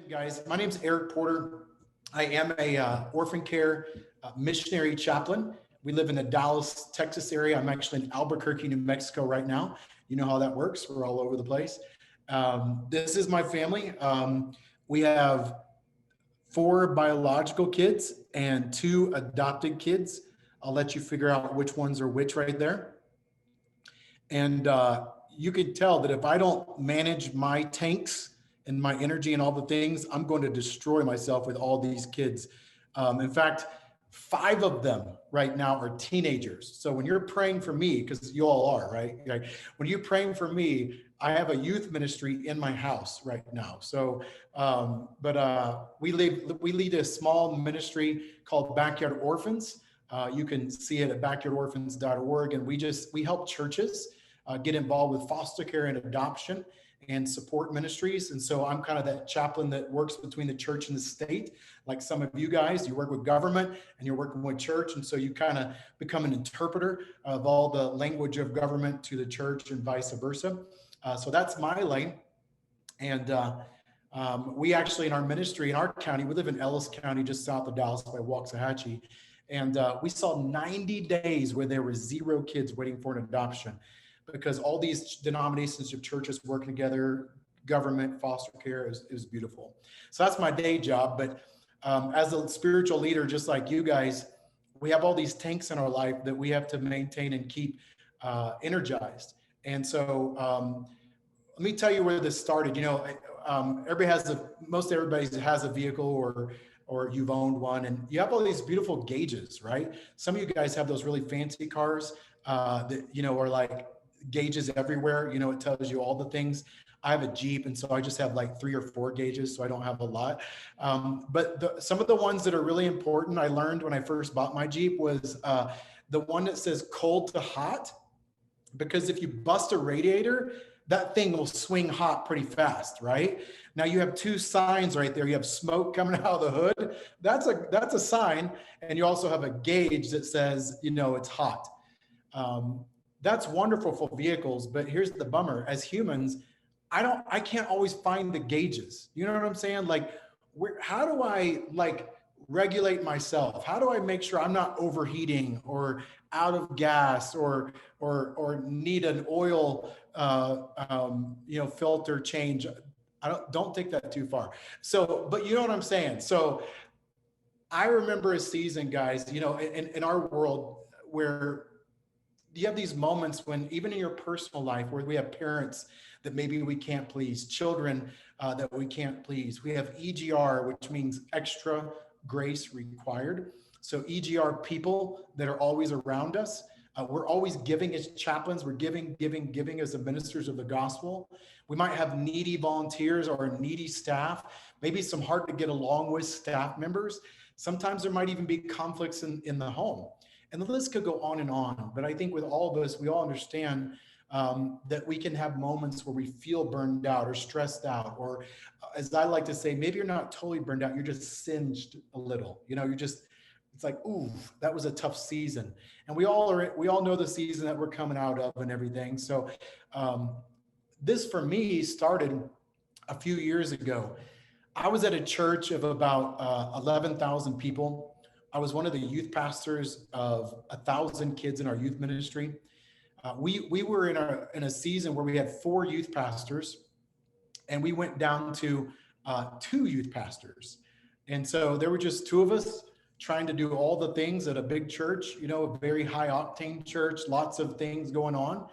Guys, my name's Eric Porter. I am a orphan care missionary chaplain. We live in the Dallas, Texas area. I'm actually in Albuquerque, New Mexico right now. You know how that works. We're all over the place. This is my family. We have four biological kids and two adopted kids. I'll let you figure out which ones are which right there. And you can tell that if I don't manage my tanks and my energy and all the things, I'm going to destroy myself with all these kids. In fact, five of them right now are teenagers. So when you're praying for me, because you all are, right? Like, when you're praying for me, I have a youth ministry in my house right now. So, we lead a small ministry called Backyard Orphans. You can see it at backyardorphans.org, and we help churches get involved with foster care and adoption and support ministries. And so I'm kind of that chaplain that works between the church and the state. Like some of you guys, you work with government and you're working with church. And so you kind of become an interpreter of all the language of government to the church and vice versa. So that's my lane. And we actually, in our ministry, in our county, we live in Ellis County, just south of Dallas by Waxahachie. And we saw 90 days where there were 0 kids waiting for an adoption, because all these denominations of churches working together, government, foster care, is beautiful. So that's my day job. But as a spiritual leader, just like you guys, we have all these tanks in our life that we have to maintain and keep energized. And so let me tell you where this started. You know, most everybody has a vehicle, or you've owned one, and you have all these beautiful gauges, right? Some of you guys have those really fancy cars that, you know, are like gauges everywhere. You know, it tells you all the things. I have a Jeep, and so I just have like 3 or 4 gauges, so I don't have a lot. But some of the ones that are really important, I learned when I first bought my Jeep, was the one that says cold to hot, because if you bust a radiator, that thing will swing hot pretty fast, right? Now you have 2 signs right there. You have smoke coming out of the hood. That's a sign. And you also have a gauge that says, you know, it's hot. That's wonderful for vehicles, but here's the bummer. As humans, I can't always find the gauges. You know what I'm saying? Like, how do I regulate myself? How do I make sure I'm not overheating or out of gas or need an oil filter change? Don't take that too far. So, but you know what I'm saying? So I remember a season, guys, you know, in our world, where you have these moments when, even in your personal life, where we have parents that maybe we can't please, children that we can't please. We have EGR, which means extra grace required. So EGR people that are always around us. We're always giving as chaplains. We're giving as the ministers of the gospel. We might have needy volunteers or needy staff, maybe some hard to get along with staff members. Sometimes there might even be conflicts in the home. And the list could go on and on. But I think with all of us, we all understand that we can have moments where we feel burned out or stressed out, or as I like to say, maybe you're not totally burned out, you're just singed a little. You know, it's like, ooh, that was a tough season. And we all know the season that we're coming out of and everything. So this for me started a few years ago. I was at a church of about 11,000 people. I was one of the youth pastors of 1,000 kids in our youth ministry. We were in a season where we had 4 youth pastors, and we went down to 2 youth pastors. And so there were just 2 of us trying to do all the things at a big church, you know, a very high octane church, lots of things going on.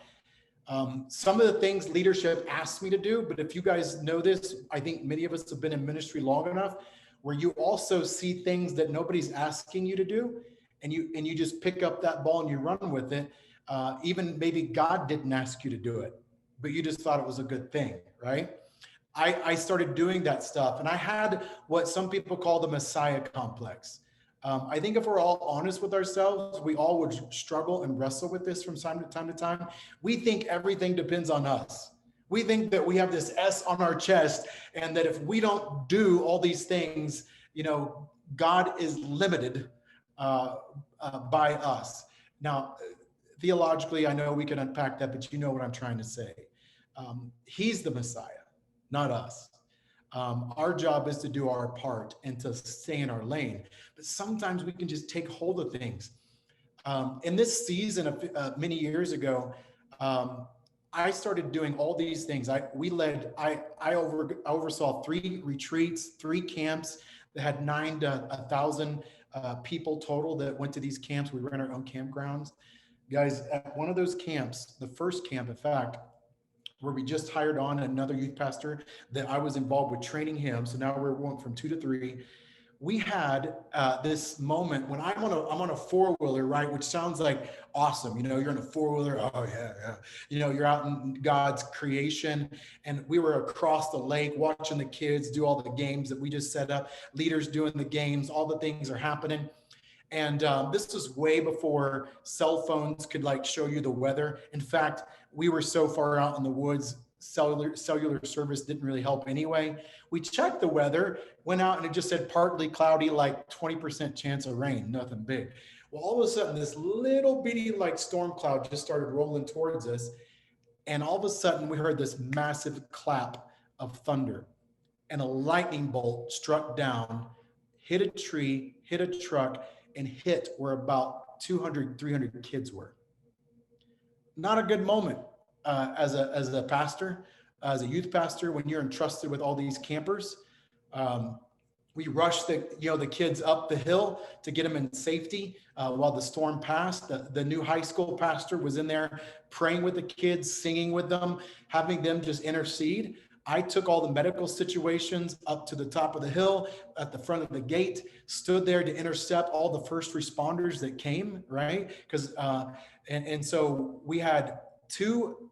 Some of the things leadership asked me to do, but if you guys know this, I think many of us have been in ministry long enough where you also see things that nobody's asking you to do, and you just pick up that ball and you run with it. Even maybe God didn't ask you to do it, but you just thought it was a good thing, right? I started doing that stuff, and I had what some people call the Messiah complex. I think if we're all honest with ourselves, we all would struggle and wrestle with this from time to time. We think everything depends on us. We think that we have this S on our chest, and that if we don't do all these things, you know, God is limited by us. Now, theologically, I know we can unpack that, but you know what I'm trying to say. He's the Messiah, not us. Our job is to do our part and to stay in our lane. But sometimes we can just take hold of things. In this season of many years ago, um, I started doing all these things. I oversaw 3 retreats, 3 camps that had 9 to 1,000 people total that went to these camps. We ran our own campgrounds. Guys, at one of those camps, the first camp, in fact, where we just hired on another youth pastor that I was involved with training him. So now we're going from 2 to 3. We had this moment when I'm on a four-wheeler, right? Which sounds like awesome. You're in a four-wheeler. Oh yeah, yeah. You're out in God's creation. And we were across the lake watching the kids do all the games that we just set up, leaders doing the games, all the things are happening. And this was way before cell phones could like show you the weather. In fact, we were so far out in the woods, cellular service didn't really help anyway. We checked the weather, went out, and it just said partly cloudy, like 20% chance of rain, nothing big. Well, all of a sudden, this little bitty like storm cloud just started rolling towards us. And all of a sudden, we heard this massive clap of thunder, and a lightning bolt struck down, hit a tree, hit a truck, and hit where about 200, 300 kids were. Not a good moment as a pastor, as a youth pastor, when you're entrusted with all these campers. Um, we rushed the kids up the hill to get them in safety while the storm passed. The new high school pastor was in there praying with the kids, singing with them, having them just intercede. I took all the medical situations up to the top of the hill at the front of the gate, stood there to intercept all the first responders that came, right? Because and so we had 2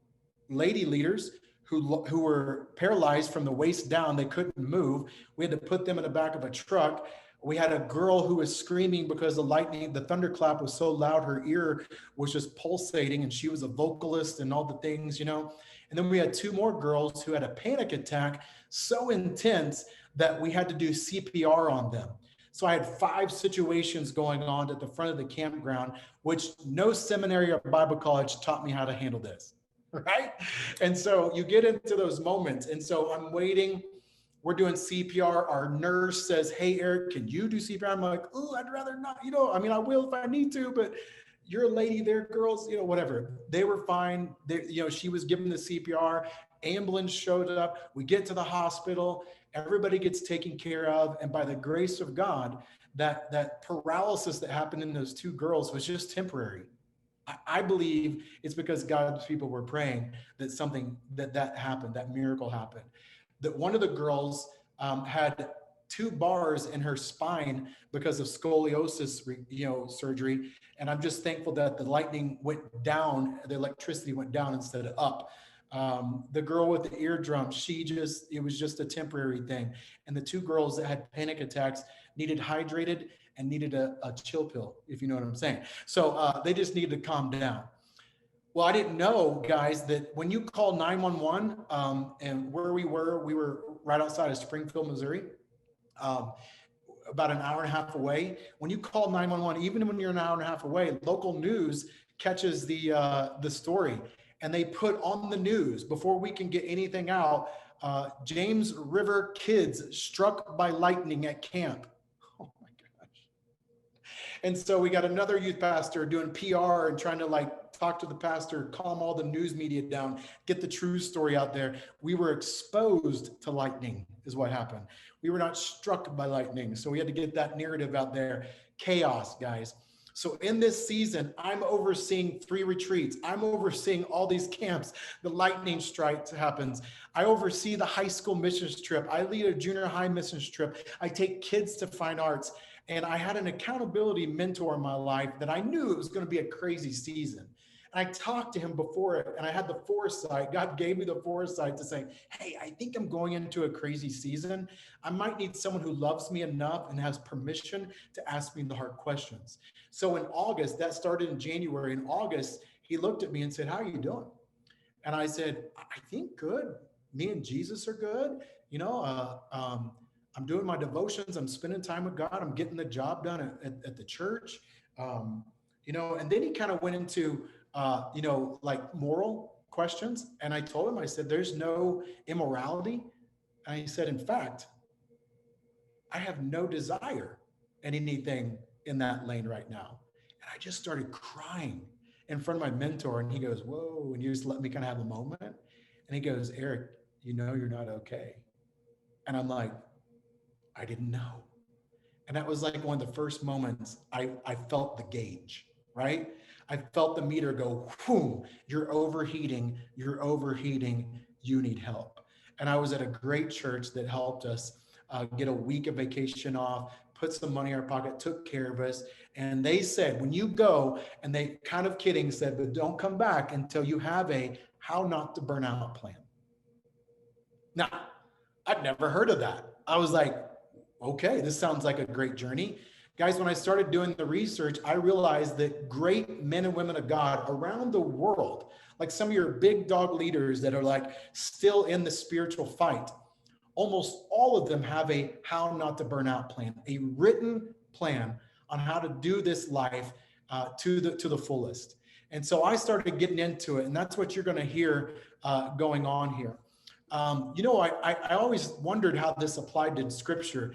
lady leaders who were paralyzed from the waist down. They couldn't move. We had to put them in the back of a truck. We had a girl who was screaming because the thunderclap was so loud, her ear was just pulsating, and she was a vocalist and all the things. And then we had 2 more girls who had a panic attack so intense that we had to do CPR on them. So I had 5 situations going on at the front of the campground, which no seminary or Bible college taught me how to handle this, right? And so you get into those moments. And so I'm waiting. We're doing CPR. Our nurse says, "Hey, Eric, can you do CPR?" I'm like, "Oh, I'd rather not. I will if I need to, but you're a lady there, girls, whatever." They were fine. She was given the CPR. Ambulance showed up. We get to the hospital. Everybody gets taken care of. And by the grace of God, that paralysis that happened in those 2 girls was just temporary. I believe it's because God's people were praying that something that happened, that miracle happened. That one of the girls had 2 bars in her spine because of scoliosis, surgery. And I'm just thankful that the lightning went down, the electricity went down instead of up. The girl with the eardrum, it was just a temporary thing. And the 2 girls that had panic attacks needed hydrated and needed a chill pill, if you know what I'm saying. So they just needed to calm down. Well, I didn't know, guys, that when you call 911, and where we were right outside of Springfield, Missouri, about an hour and a half away. When you call 911, even when you're an hour and a half away, local news catches the story, and they put on the news before we can get anything out. James River kids struck by lightning at camp. Oh my gosh. And so we got another youth pastor doing PR and trying to talk to the pastor, calm all the news media down, get the true story out there. We were exposed to lightning is what happened. We were not struck by lightning. So we had to get that narrative out there. Chaos, guys. So in this season, I'm overseeing 3 retreats. I'm overseeing all these camps. The lightning strike happens. I oversee the high school missions trip. I lead a junior high missions trip. I take kids to fine arts. And I had an accountability mentor in my life that I knew it was going to be a crazy season. And I talked to him before it, and I had the foresight. God gave me the foresight to say, "Hey, I think I'm going into a crazy season. I might need someone who loves me enough and has permission to ask me the hard questions." So in August, that started in January. In August, he looked at me and said, "How are you doing?" And I said, "I think good. Me and Jesus are good. I'm doing my devotions. I'm spending time with God. I'm getting the job done at the church." And then he kind of went into moral questions. And I told him, I said, "There's no immorality And I said, in fact, I have no desire in anything in that lane right now. And I just started crying in front of my mentor. And he goes, whoa. And he just let me kind of have a moment. And he goes, Eric, you know you're not okay. And I'm like, I didn't know. And that was like one of the first moments I felt the gauge, right? I felt the meter go, boom, you're overheating, you need help. And I was at a great church that helped us get a week of vacation off, put some money in our pocket, took care of us. And they said, when you go, and they kind of kidding said, but don't come back until you have a how not to burn out plan. Now, I'd never heard of that. I was like, okay, this sounds like a great journey. Guys, when I started doing the research, I realized that great men and women of God around the world, like some of your big dog leaders that are like still in the spiritual fight, almost all of them have a how not to burn out plan, a written plan on how to do this life to the fullest. And so I started getting into it, and that's what you're going to hear going on here. I always wondered how this applied to scripture.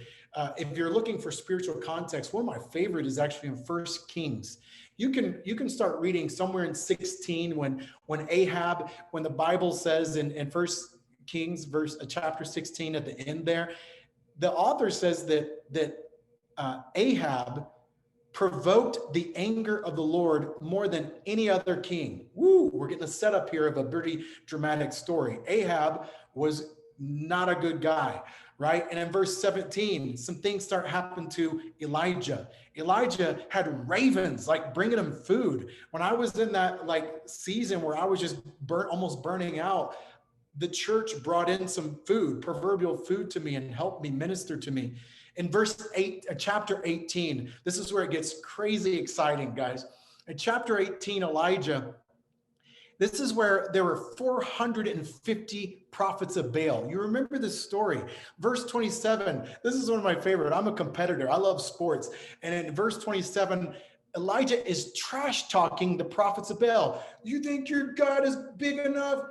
If you're looking for spiritual context, one of my favorite is actually in First Kings. You can start reading somewhere in 16 when Ahab, when the Bible says in First Kings chapter 16 at the end there, the author says that Ahab provoked the anger of the Lord more than any other king. Woo, we're getting a setup here of a pretty dramatic story. Ahab was not a good guy, right? And in verse 17, some things start happening to Elijah. Elijah had ravens like bringing him food. When I was in that like season where I was just almost burning out, the church brought in some food, proverbial food to me, and helped me minister to me. In chapter 18, this is where it gets crazy exciting, guys. In chapter 18, Elijah, this is where there were 450 prophets of Baal. You remember this story. Verse 27, this is one of my favorite. I'm a competitor. I love sports. And in verse 27, Elijah is trash talking the prophets of Baal. You think your God is big enough?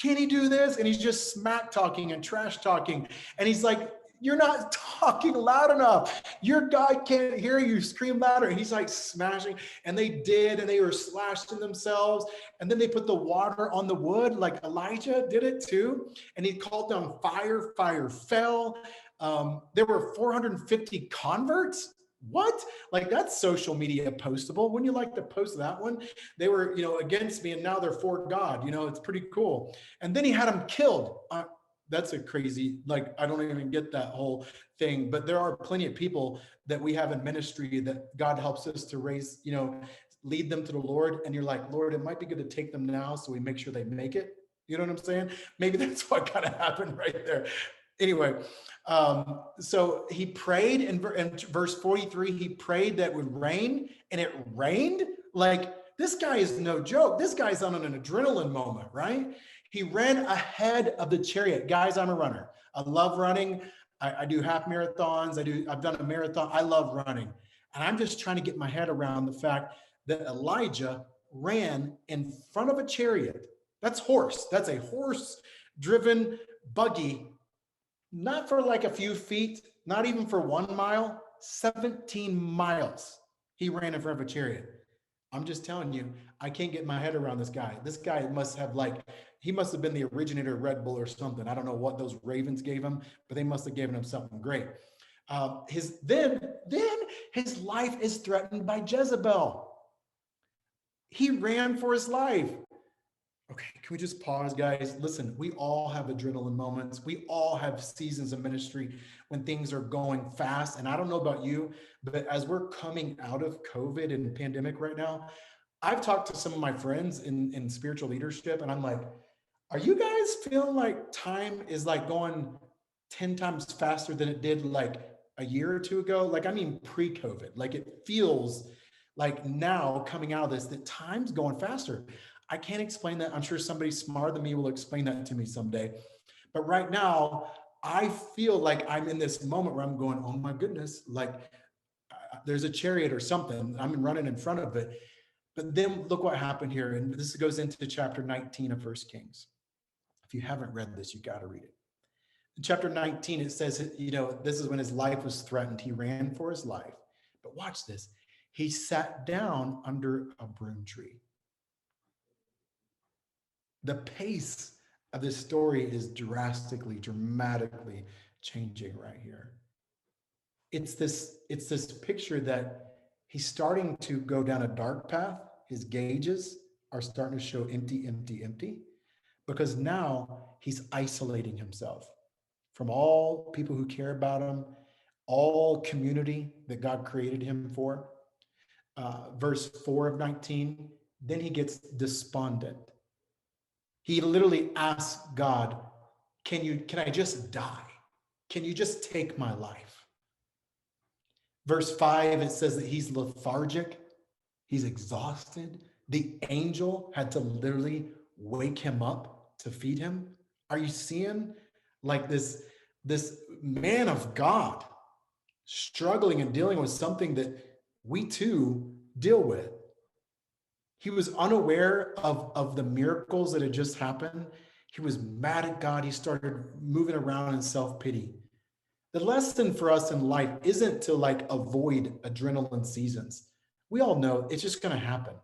Can he do this? And he's just smack talking and trash talking. And he's like, you're not talking loud enough. Your God can't hear you. Scream louder. And he's like smashing. And they did, and they were slashing themselves. And then they put the water on the wood, like Elijah did it too. And he called down fire. Fire fell. There were 450 converts. What? Like, that's social media postable. Wouldn't you like to post that one? They were, against me, and now they're for God. It's pretty cool. And then he had them killed. That's a crazy, like, I don't even get that whole thing. But there are plenty of people that we have in ministry that God helps us to raise, lead them to the Lord. And you're like, Lord, it might be good to take them now so we make sure they make it. You know what I'm saying? Maybe that's what kind of happened right there. Anyway, so he prayed in verse 43, he prayed that it would rain, and it rained. Like, this guy is no joke. This guy's on an adrenaline moment, right? He ran ahead of the chariot. Guys, I'm a runner. I love running. I do half marathons. I've done a marathon. I love running. And I'm just trying to get my head around the fact that Elijah ran in front of a chariot. That's a horse-driven buggy. Not for like a few feet, not even for 1 mile, 17 miles. He ran in front of a chariot. I'm just telling you, I can't get my head around this guy. This guy he must have been the originator of Red Bull or something. I don't know what those Ravens gave him, but they must have given him something great. Then his life is threatened by Jezebel. He ran for his life. Okay, can we just pause, guys? Listen, we all have adrenaline moments. We all have seasons of ministry when things are going fast. And I don't know about you, but as we're coming out of COVID and pandemic right now, I've talked to some of my friends in spiritual leadership, and I'm like, are you guys feeling like time is like going 10 times faster than it did like a year or two ago? Like, I mean, pre-COVID. Like, it feels like now coming out of this, that time's going faster. I can't explain that. I'm sure somebody smarter than me will explain that to me someday. But right now, I feel like I'm in this moment where I'm going, oh my goodness, like there's a chariot or something. I'm running in front of it. But then look what happened here. And this goes into chapter 19 of First Kings. If you haven't read this, you got to read it. In chapter 19, it says, this is when his life was threatened. He ran for his life. But watch this. He sat down under a broom tree. The pace of this story is dramatically changing right here. It's this picture that he's starting to go down a dark path. His gauges are starting to show empty, empty, empty, because now he's isolating himself from all people who care about him, all community that God created him for. Verse 4 of 19, then he gets despondent. He literally asks God, can I just die? Can you just take my life? Verse 5, it says that he's lethargic. He's exhausted. The angel had to literally wake him up to feed him. Are you seeing like this man of God struggling and dealing with something that we too deal with? He was unaware of the miracles that had just happened. He was mad at God. He started moving around in self-pity. The lesson for us in life isn't to avoid adrenaline seasons. We all know it's just going to happen.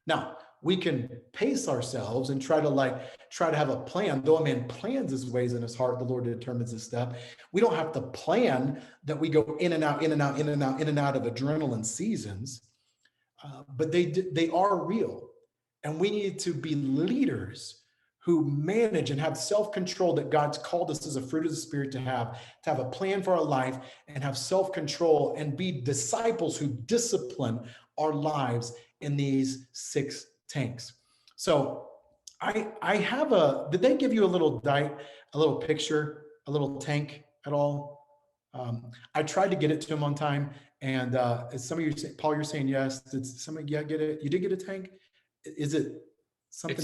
Now, we can pace ourselves and try to have a plan. Though a man plans his ways in his heart, the Lord determines his step. We don't have to plan that we go in and out, in and out, in and out, in and out of adrenaline seasons. But they are real. And we need to be leaders who manage and have self-control that God's called us as a fruit of the Spirit to have a plan for our life and have self-control and be disciples who discipline our lives in these 6 tanks. So I have did they give you a little picture, a little tank at all? I tried to get it to him on time, and some of you, Paul, you're saying yes. Did somebody get it? You did get a tank? Is it something?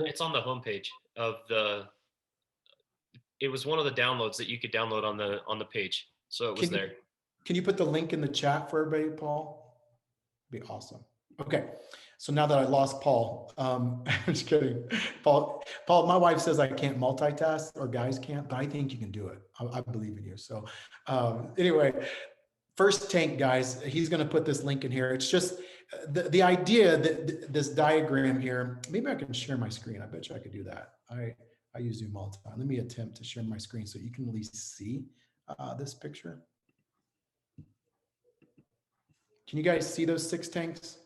It's on the homepage of it was one of the downloads that you could download on the page. So it was there. Can you put the link in the chat for everybody, Paul? Be awesome. Okay. So now that I lost Paul, I'm just kidding. Paul, my wife says I can't multitask, or guys can't, but I think you can do it. I believe in you. So anyway, first tank, guys, he's going to put this link in here. It's just the idea that this diagram here, maybe I can share my screen. I bet you I could do that. I use Zoom all the time. Let me attempt to share my screen so you can at least see this picture. Can you guys see those 6 tanks?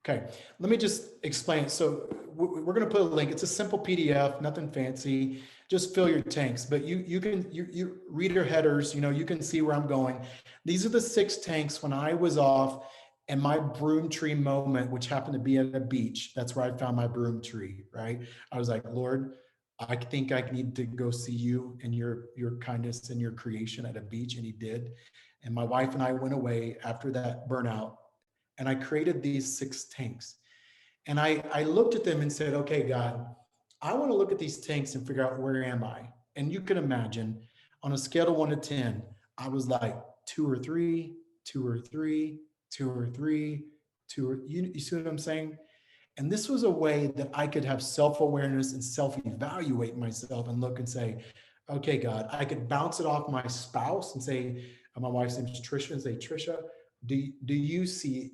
Okay, let me just explain. So we're going to put a link. It's a simple PDF, nothing fancy. Just fill your tanks. But you reader headers, you can see where I'm going. These are the 6 tanks when I was off and my broom tree moment, which happened to be at a beach. That's where I found my broom tree, right? I was like, Lord, I think I need to go see you and your kindness and your creation at a beach. And he did. And my wife and I went away after that burnout. And I created these 6 tanks. And I looked at them and said, okay, God, I want to look at these tanks and figure out where am I? And you can imagine on a scale of 1 to 10, I was like 2 or 3, 2 or 3, 2 or 3, 2 or, you see what I'm saying? And this was a way that I could have self-awareness and self-evaluate myself and look and say, okay, God, I could bounce it off my spouse and say, my wife's name is Trisha, and say, Trisha, do you see,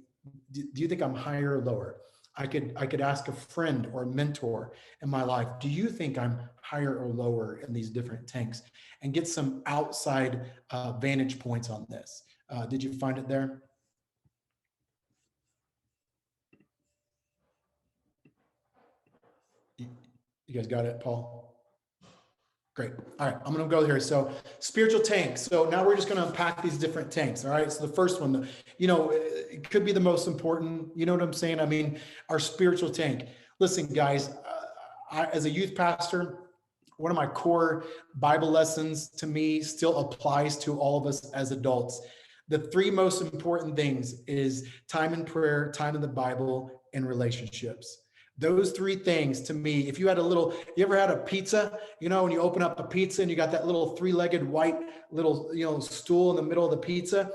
do you think I'm higher or lower? I could ask a friend or a mentor in my life, do you think I'm higher or lower in these different tanks? And get some outside vantage points on this. Did you find it there? You guys got it, Paul? Great. All right, I'm going to go here. So spiritual tanks. So now we're just going to unpack these different tanks. All right. So the first one, it could be the most important. You know what I'm saying? I mean, our spiritual tank. Listen, guys, as a youth pastor, one of my core Bible lessons to me still applies to all of us as adults. The 3 most important things is time in prayer, time in the Bible, and relationships. Those 3 things to me, if you ever had a pizza, when you open up a pizza and you got that little 3-legged white little, stool in the middle of the pizza,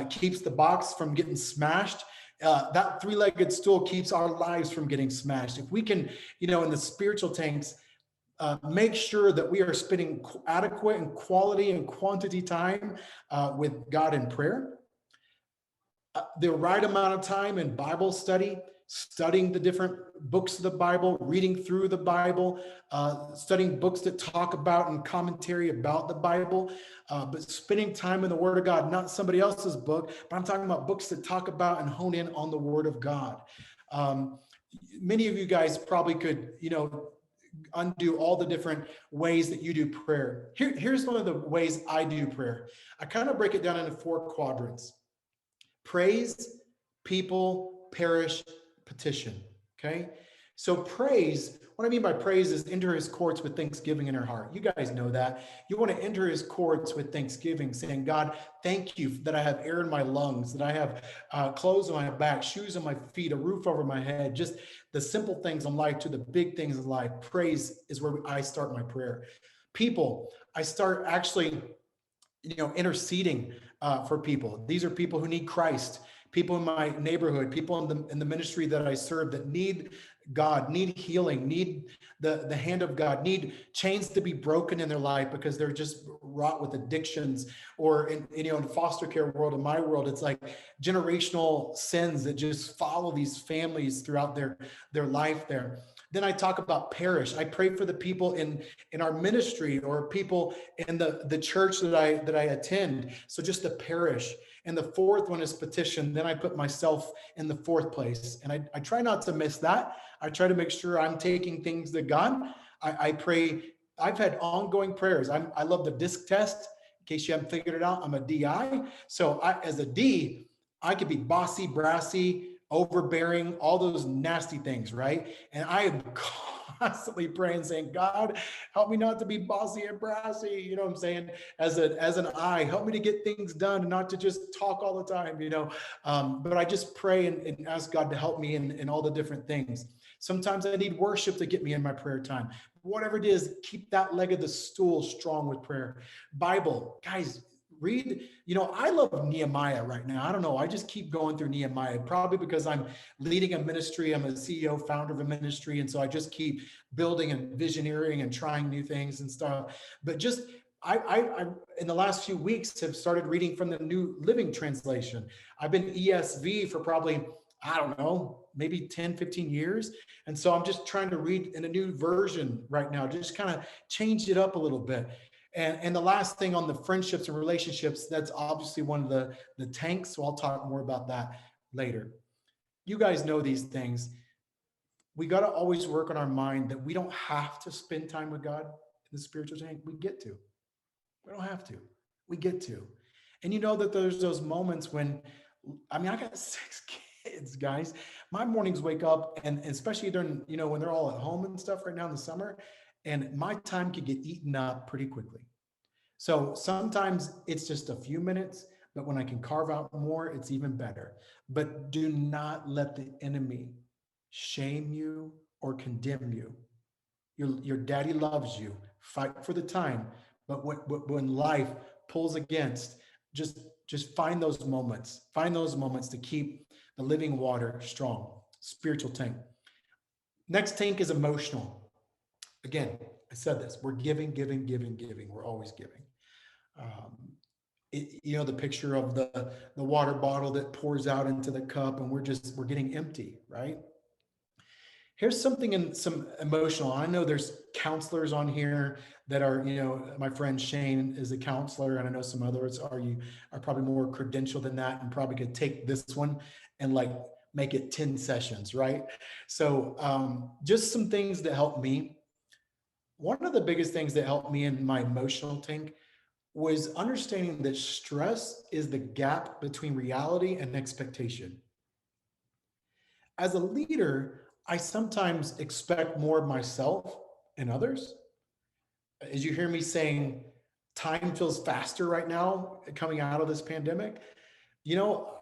keeps the box from getting smashed. That 3-legged stool keeps our lives from getting smashed. If we can, in the spiritual tanks, make sure that we are spending adequate and quality and quantity time with God in prayer. The right amount of time in Bible study, studying the different books of the Bible, reading through the Bible, studying books that talk about and commentary about the Bible, but spending time in the Word of God, not somebody else's book, but I'm talking about books that talk about and hone in on the Word of God. Many of you guys probably could, undo all the different ways that you do prayer. Here's one of the ways I do prayer. I kind of break it down into 4 quadrants: praise, people, parish, petition. Okay. So praise, what I mean by praise is enter his courts with thanksgiving in our heart. You guys know that. You want to enter his courts with thanksgiving, saying, God, thank you that I have air in my lungs, that I have clothes on my back, shoes on my feet, a roof over my head, just the simple things in life to the big things in life. Praise is where I start my prayer. People, I start actually interceding for people. These are people who need Christ, people in my neighborhood, people in the ministry that I serve that need God, need healing, need the hand of God, need chains to be broken in their life because they're just wrought with addictions, or in the foster care world, in my world, it's like generational sins that just follow these families throughout their life there. Then I talk about parish. I pray for the people in our ministry, or people in the church that I attend. So just the parish. And the 4th one is petition. Then I put myself in the 4th place. And I try not to miss that. I try to make sure I'm taking things to God. I pray. I've had ongoing prayers. I love the disc test. In case you haven't figured it out, I'm a DI. So as a D, I could be bossy, brassy, overbearing, all those nasty things, right? And I am constantly praying, saying, God, help me not to be bossy and brassy. You know what I'm saying? As an I, help me to get things done and not to just talk all the time, But I just pray and ask God to help me in all the different things. Sometimes I need worship to get me in my prayer time. Whatever it is, keep that leg of the stool strong with prayer. Bible, guys, read. I love Nehemiah right now. I don't know. I just keep going through Nehemiah, probably because I'm leading a ministry. I'm a CEO, founder of a ministry. And so I just keep building and visioneering and trying new things and stuff. But just, I in the last few weeks have started reading from the New Living Translation. I've been ESV for probably, I don't know, maybe 10, 15 years. And so I'm just trying to read in a new version right now, just kind of change it up a little bit. And the last thing on the friendships and relationships, that's obviously one of the tanks. So I'll talk more about that later. You guys know these things. We got to always work on our mind that we don't have to spend time with God in the spiritual tank. We get to. We don't have to. We get to. And you know that there's those moments when, I got 6 kids, guys. My mornings wake up, and especially during, when they're all at home and stuff right now in the summer, and my time could get eaten up pretty quickly. So sometimes it's just a few minutes, but when I can carve out more, it's even better. But do not let the enemy shame you or condemn you. Your daddy loves you. Fight for the time. But when life pulls against, just find those moments. Find those moments to keep the living water strong. Spiritual tank. Next tank is emotional. Again, I said this. We're giving. We're always giving. The picture of the water bottle that pours out into the cup, and we're getting empty, right? Here's something in some emotional. I know there's counselors on here that are, my friend Shane is a counselor, and I know some others are probably more credentialed than that, and probably could take this one and like make it 10 sessions, right? So just some things that help me. One of the biggest things that helped me in my emotional tank was understanding that stress is the gap between reality and expectation. As a leader, I sometimes expect more of myself and others. As you hear me saying, time feels faster right now coming out of this pandemic.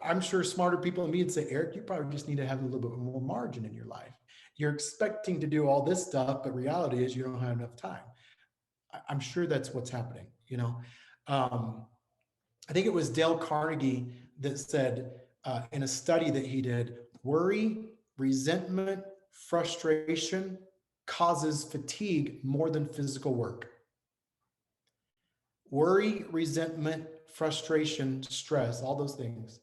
I'm sure smarter people than me would say, Eric, you probably just need to have a little bit more margin in your life. You're expecting to do all this stuff, but reality is you don't have enough time. I'm sure that's what's happening. I think it was Dale Carnegie that said in a study that he did, worry, resentment, frustration, causes fatigue more than physical work. Worry, resentment, frustration, stress, all those things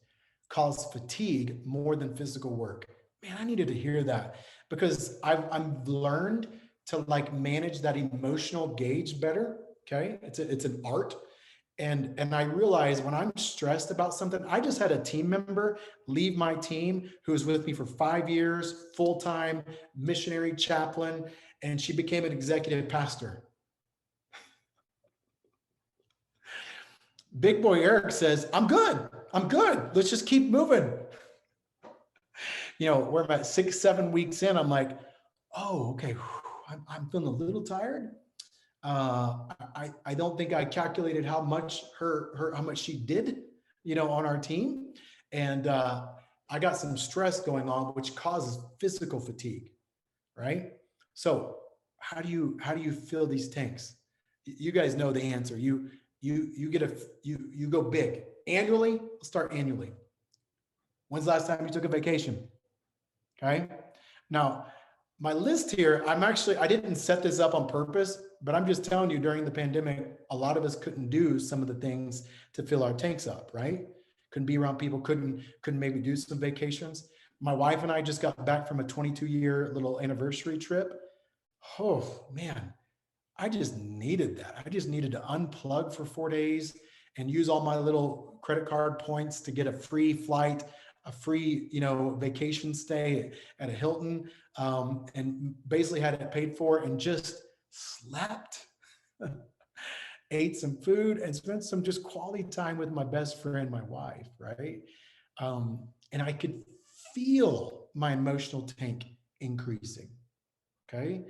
cause fatigue more than physical work. Man, I needed to hear that because I've learned to like manage that emotional gauge better. Okay. It's an art. And I realize when I'm stressed about something, I just had a team member leave my team who was with me for 5 years, full-time missionary chaplain, and she became an executive pastor. Big boy Eric says, I'm good. I'm good. Let's just keep moving. We're about 6, 7 weeks in. I'm like, oh, okay. I'm feeling a little tired. I don't think I calculated how much how much she did, on our team. And I got some stress going on, which causes physical fatigue, right? So how do you fill these tanks? You guys know the answer. You go big annually. Let's start annually. When's the last time you took a vacation? Okay. Now, my list here, I didn't set this up on purpose, but I'm just telling you during the pandemic, a lot of us couldn't do some of the things to fill our tanks up, right? Couldn't be around people, couldn't maybe do some vacations. My wife and I just got back from a 22-year little anniversary trip. Oh man, I just needed that. I just needed to unplug for 4 days and use all my little credit card points to get a free flight, a free, vacation stay at a Hilton, and basically had it paid for and just slept, ate some food and spent some just quality time with my best friend, my wife, right? And I could feel my emotional tank increasing. Okay.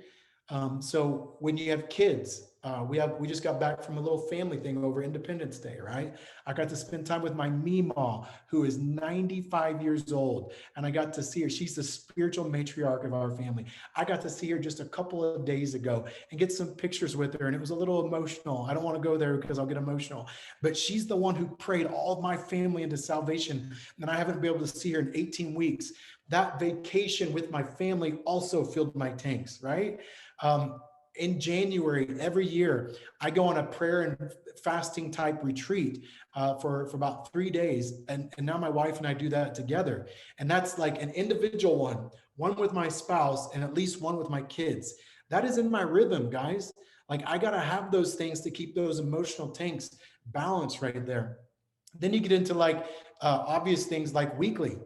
So when you have kids, we just got back from a little family thing over Independence Day, right? I got to spend time with my Meemaw, who is 95 years old, and I got to see her. She's the spiritual matriarch of our family. I got to see her just a couple of days ago and get some pictures with her, and it was a little emotional. I don't want to go there because I'll get emotional, but she's the one who prayed all of my family into salvation, and I haven't been able to see her in 18 weeks. That vacation with my family also filled my tanks, right? In January, every year, I go on a prayer and fasting type retreat for about 3 days. And now my wife and I do that together. And that's like an individual one with my spouse and at least one with my kids. That is in my rhythm, guys. Like I got to have those things to keep those emotional tanks balanced right there. Then you get into like obvious things like weekly.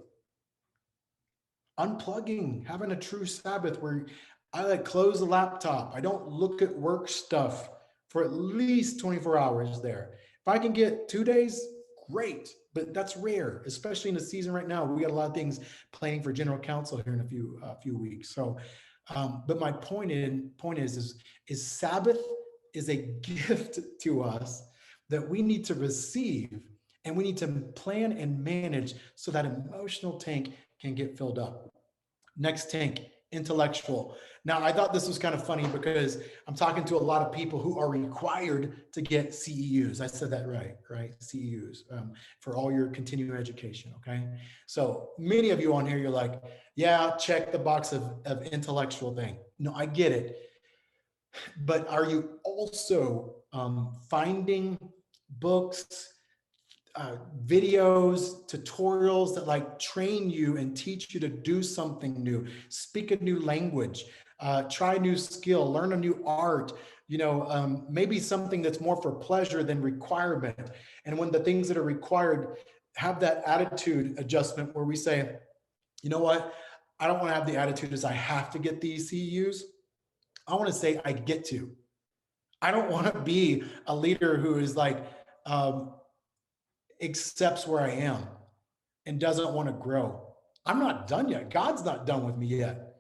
Unplugging, having a true Sabbath where I like close the laptop. I don't look at work stuff for at least 24 hours there. If I can get 2 days, great, but that's rare, especially in the season right now. We got a lot of things planning for general council here in a few weeks. So, but my point is Sabbath is a gift to us that we need to receive, and we need to plan and manage so that emotional tank can get filled up. Next tank, intellectual. Now, I thought this was kind of funny because I'm talking to a lot of people who are required to get CEUs. I said that right? CEUs for all your continuing education, okay? So many of you on here, you're like, yeah, check the box of intellectual thing. No, I get it. But are you also finding books, videos, tutorials that like train you and teach you to do something new, speak a new language, try a new skill, learn a new art, maybe something that's more for pleasure than requirement. And when the things that are required have that attitude adjustment where we say, you know what, I don't want to have the attitude as I have to get these CEUs. I want to say I get to. I don't want to be a leader who is like, accepts where I am and doesn't want to grow. I'm not done yet. God's not done with me yet.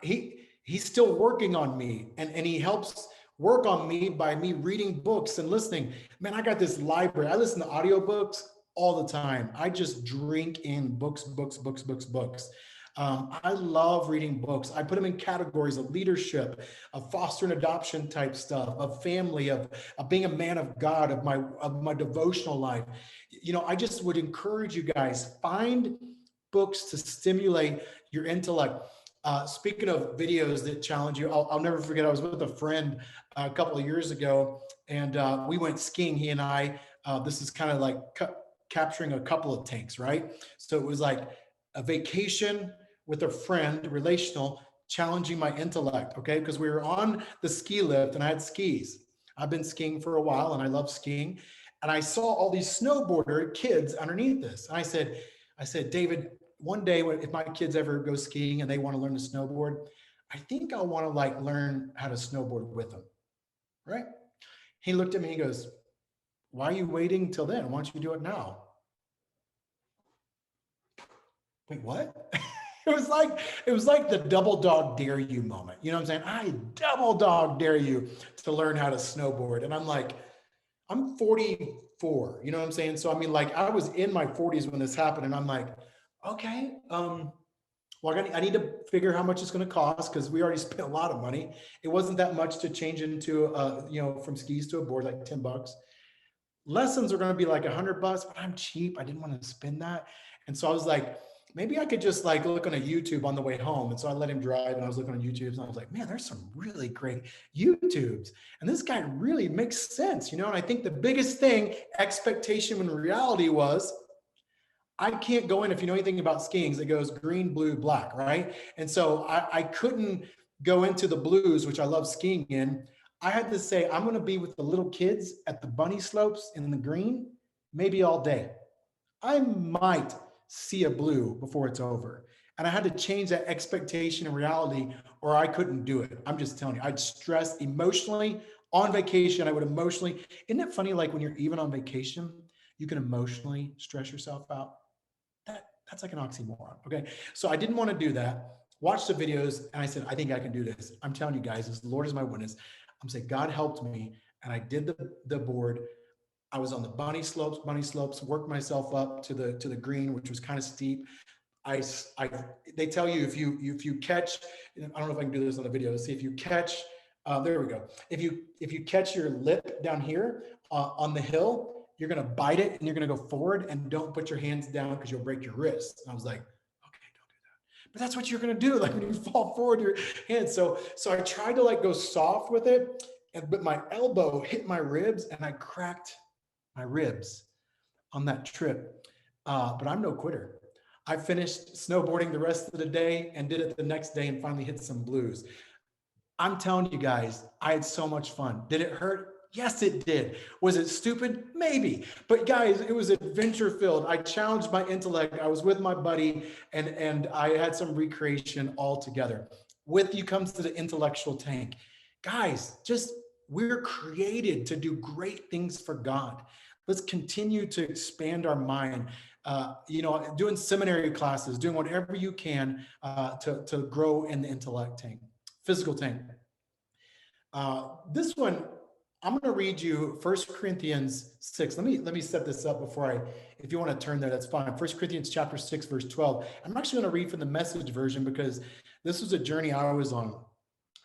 He's still working on me, and he helps work on me by me reading books and listening. Man, I got this library. I listen to audiobooks all the time. I just drink in books. I love reading books. I put them in categories of leadership, of foster and adoption type stuff, of family, of being a man of God, of my devotional life. I just would encourage you guys, find books to stimulate your intellect. Speaking of videos that challenge you, I'll never forget. I was with a friend a couple of years ago, and we went skiing. He and I. This is kind of like capturing a couple of tanks, right? So it was like a vacation with a friend, relational, challenging my intellect. Okay, because we were on the ski lift, and I had skis. I've been skiing for a while, and I love skiing. And I saw all these snowboarder kids underneath this. And I said, David, one day if my kids ever go skiing and they want to learn to snowboard, I think I'll want to like learn how to snowboard with them. Right? He looked at me, he goes, why are you waiting till then? Why don't you do it now? Wait, what? It was like the double dog dare you moment. You know what I'm saying? I double dog dare you to learn how to snowboard. And I'm like, I'm 44, you know what I'm saying? So I mean, like I was in my 40s when this happened, and I'm like, okay, well, I need to figure how much it's going to cost because we already spent a lot of money. It wasn't that much to change into, from skis to a board, like $10. Lessons are going to be like $100, but I'm cheap. I didn't want to spend that. And so I was like, maybe I could just like look on a YouTube on the way home. And so I let him drive, and I was looking on YouTube, and I was like, man, there's some really great YouTubes. And this guy really makes sense, you know? And I think the biggest thing, expectation when reality was, I can't go in, if you know anything about skiing, it goes green, blue, black, right? And so I couldn't go into the blues, which I love skiing in. I had to say, I'm going to be with the little kids at the bunny slopes in the green, maybe all day. I might see a blue before it's over. And I had to change that expectation and reality, or I couldn't do it. I'm just telling you, I'd stress emotionally on vacation. I would emotionally, isn't it funny? Like when you're even on vacation, you can emotionally stress yourself out. That's like an oxymoron. Okay. So I didn't want to do that. Watch the videos, and I said, I think I can do this. I'm telling you guys, as the Lord is my witness. I'm saying God helped me, and I did the board. I was on the bunny slopes, worked myself up to the green, which was kind of steep. I they tell you if you catch, I don't know if I can do this on the video. Let's see if you catch. There we go. If you catch your lip down here on the hill, you're gonna bite it and you're gonna go forward, and don't put your hands down because you'll break your wrist. And I was like, okay, don't do that. But that's what you're gonna do. Like when you fall forward, your hands. So I tried to like go soft with it, but my elbow hit my ribs, and I cracked my ribs on that trip. But I'm no quitter. I finished snowboarding the rest of the day and did it the next day and finally hit some blues. I'm telling you guys, I had so much fun. Did it hurt? Yes, it did. Was it stupid? Maybe. But guys, it was adventure filled. I challenged my intellect. I was with my buddy, and I had some recreation all together. With you comes to the intellectual tank. Guys, just we're created to do great things for God. Let's continue to expand our mind. Doing seminary classes, doing whatever you can to grow in the intellect tank, physical tank. This one, I'm going to read you 1 Corinthians 6. Let me set this up before if you want to turn there, that's fine. 1 Corinthians chapter 6, verse 12. I'm actually going to read from the Message version because this was a journey I was on.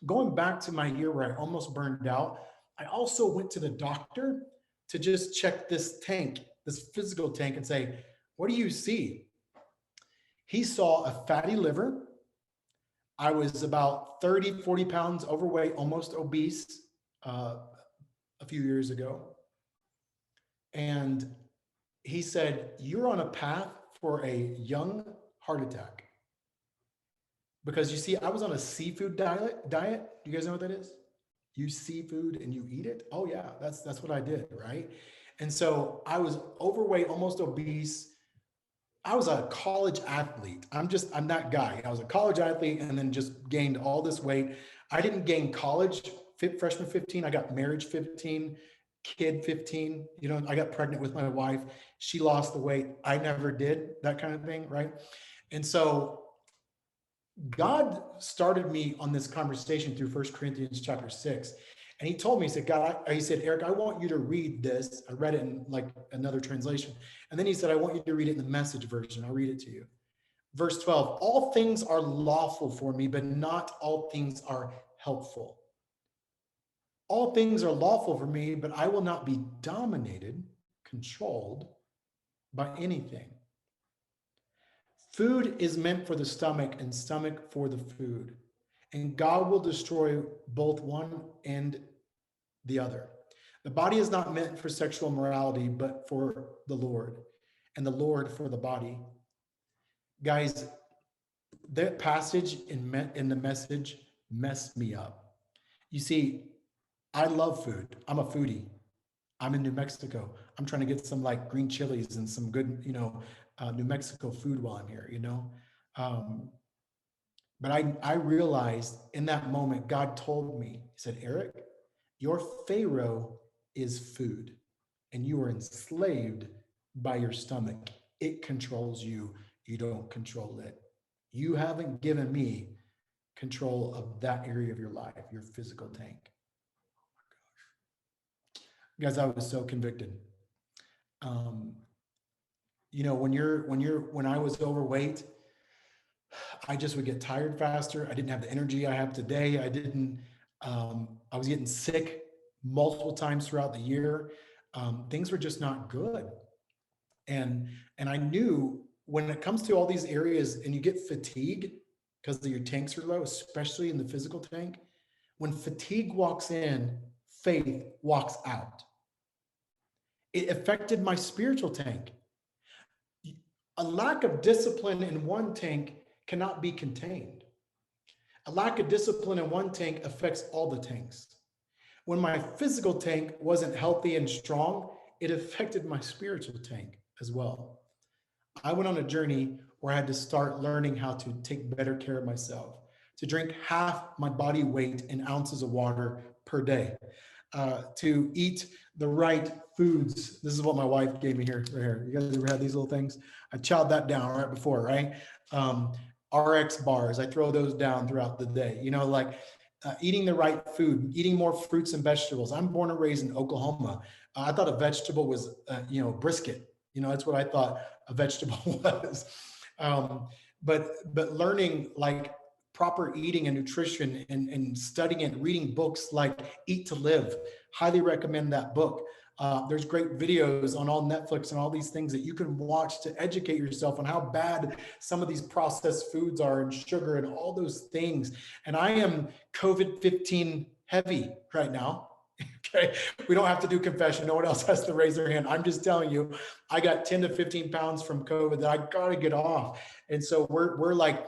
Going back to my year where I almost burned out, I also went to the doctor to just check this tank, this physical tank, and say, what do you see? He saw a fatty liver. I was about 30, 40 pounds overweight, almost obese a few years ago. And he said, you're on a path for a young heart attack. Because you see, I was on a seafood diet. Do you guys know what that is? You seafood and you eat it? Oh yeah, that's what I did, right? And so I was overweight, almost obese. I was a college athlete. I'm that guy. I was a college athlete and then just gained all this weight. I didn't gain college freshman 15. I got marriage 15, kid 15. I got pregnant with my wife. She lost the weight. I never did, that kind of thing, right? And so God started me on this conversation through 1 Corinthians chapter 6. And he told me, he said, Eric, I want you to read this. I read it in like another translation. And then he said, I want you to read it in the Message version. I'll read it to you. Verse 12, all things are lawful for me, but not all things are helpful. All things are lawful for me, but I will not be dominated, controlled by anything. Food is meant for the stomach and stomach for the food. And God will destroy both one and the other. The body is not meant for sexual morality, but for the Lord, and the Lord for the body. Guys, that passage in the message messed me up. You see, I love food. I'm a foodie. I'm in New Mexico. I'm trying to get some like green chilies and some good, New Mexico food while I'm here, Um, but I realized in that moment, God told me, He said, Eric, your Pharaoh is food, and you are enslaved by your stomach. It controls you. You don't control it. You haven't given me control of that area of your life, your physical tank. Guys, I was so convicted. Um, when I was overweight, I just would get tired faster. I didn't have the energy I have today. I was getting sick multiple times throughout the year. Things were just not good. And I knew when it comes to all these areas and you get fatigue because your tanks are low, especially in the physical tank, when fatigue walks in, faith walks out. It affected my spiritual tank. A lack of discipline in one tank cannot be contained. A lack of discipline in one tank affects all the tanks. When my physical tank wasn't healthy and strong, it affected my spiritual tank as well. I went on a journey where I had to start learning how to take better care of myself, to drink half my body weight in ounces of water per day, to eat the right foods. This is what my wife gave me here, right here. You guys ever had these little things? I chowed that down right before, right? RX bars, I throw those down throughout the day. Eating the right food, eating more fruits and vegetables. I'm born and raised in Oklahoma. I thought a vegetable was, brisket. That's what I thought a vegetable was. But learning like proper eating and nutrition and studying and reading books like Eat to Live, highly recommend that book. There's great videos on all Netflix and all these things that you can watch to educate yourself on how bad some of these processed foods are and sugar and all those things. And I am COVID-15 heavy right now. Okay. We don't have to do confession. No one else has to raise their hand. I'm just telling you, I got 10 to 15 pounds from COVID that I got to get off. And so we're like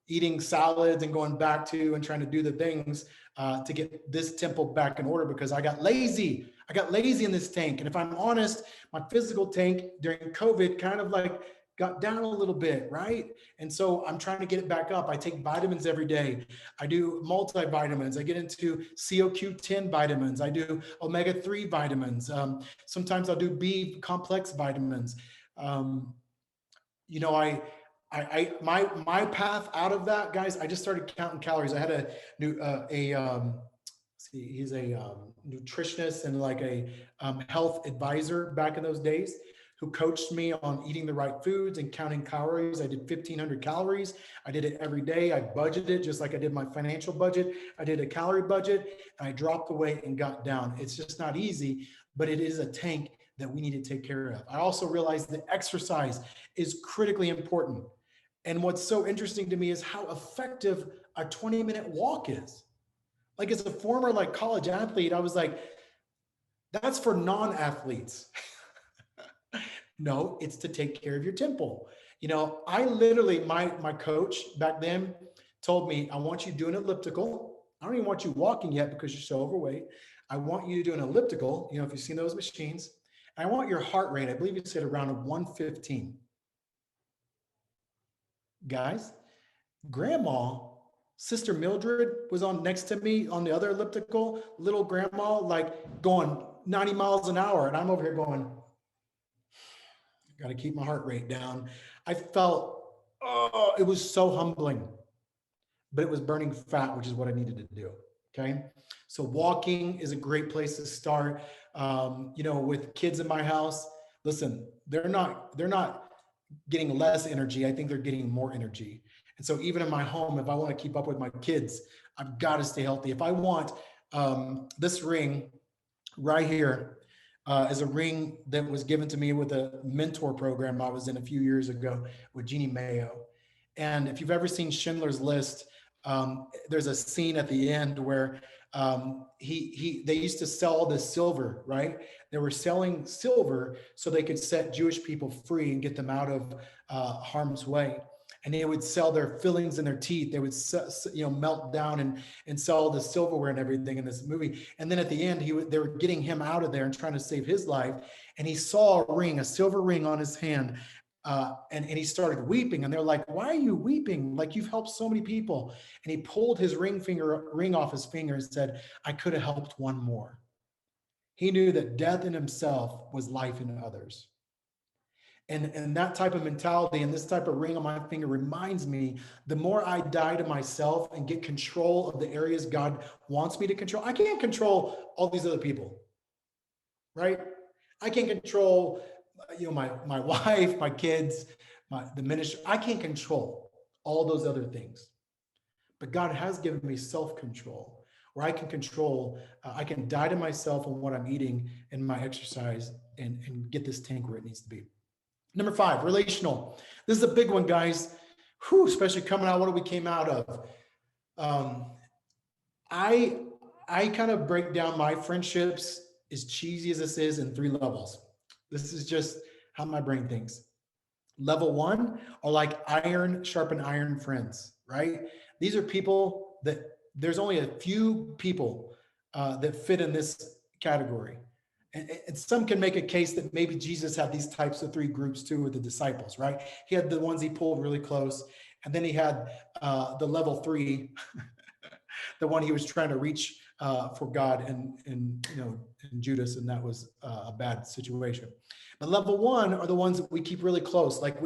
eating salads and going back to and trying to do the things to get this temple back in order because I got lazy. I got lazy in this tank. And if I'm honest, my physical tank during COVID kind of like got down a little bit, right? And so I'm trying to get it back up. I take vitamins every day. I do multivitamins. I get into CoQ10 vitamins. I do omega-3 vitamins. Sometimes I'll do B complex vitamins. My path out of that, guys, I just started counting calories. I had he's a nutritionist and like a health advisor back in those days who coached me on eating the right foods and counting calories. I did 1,500 calories. I did it every day. I budgeted just like I did my financial budget. I did a calorie budget and I dropped the weight and got down. It's just not easy, but it is a tank that we need to take care of. I also realized that exercise is critically important. And what's so interesting to me is how effective a 20-minute walk is. Like as a former like college athlete, I was like, that's for non-athletes. No, it's to take care of your temple. I literally, my coach back then told me, I want you to do an elliptical. I don't even want you walking yet because you're so overweight. I want you to do an elliptical, if you've seen those machines. And I want your heart rate, I believe you said around 115. Guys, grandma, Sister Mildred was on next to me on the other elliptical, little grandma, like going 90 miles an hour. And I'm over here going, got to keep my heart rate down. I felt, it was so humbling, but it was burning fat, which is what I needed to do. Okay. So walking is a great place to start. With kids in my house, listen, they're not getting less energy. I think they're getting more energy. And so even in my home, if I want to keep up with my kids, I've got to stay healthy. If I want this ring right here, is a ring that was given to me with a mentor program I was in a few years ago with Jeannie Mayo. And if you've ever seen Schindler's List, there's a scene at the end where they used to sell the silver, right? They were selling silver so they could set Jewish people free and get them out of harm's way. And they would sell their fillings in their teeth. They would, melt down and sell the silverware and everything in this movie. And then at the end, they were getting him out of there and trying to save his life. And he saw a ring, a silver ring on his hand. And he started weeping, and they're like, "Why are you weeping? Like, you've helped so many people." And he pulled his ring off his finger and said, "I could have helped one more." He knew that death in himself was life in others. And that type of mentality and this type of ring on my finger reminds me, the more I die to myself and get control of the areas God wants me to control. I can't control all these other people, right? I can't control, my wife, my kids, the ministry. I can't control all those other things. But God has given me self-control, where I can control, I can die to myself and what I'm eating and my exercise and get this tank where it needs to be. Number 5, relational. This is a big one, guys. Whew, especially coming out, what we came out of. I kind of break down my friendships, as cheesy as this is, in 3 levels. This is just how my brain thinks. Level 1 are like iron sharpen iron friends, right? These are people that there's only a few people that fit in this category. And some can make a case that maybe Jesus had these types of 3 groups too with the disciples, right? He had the ones he pulled really close, and then he had the level 3, the one he was trying to reach for God and Judas, and that was a bad situation. But level 1 are the ones that we keep really close, like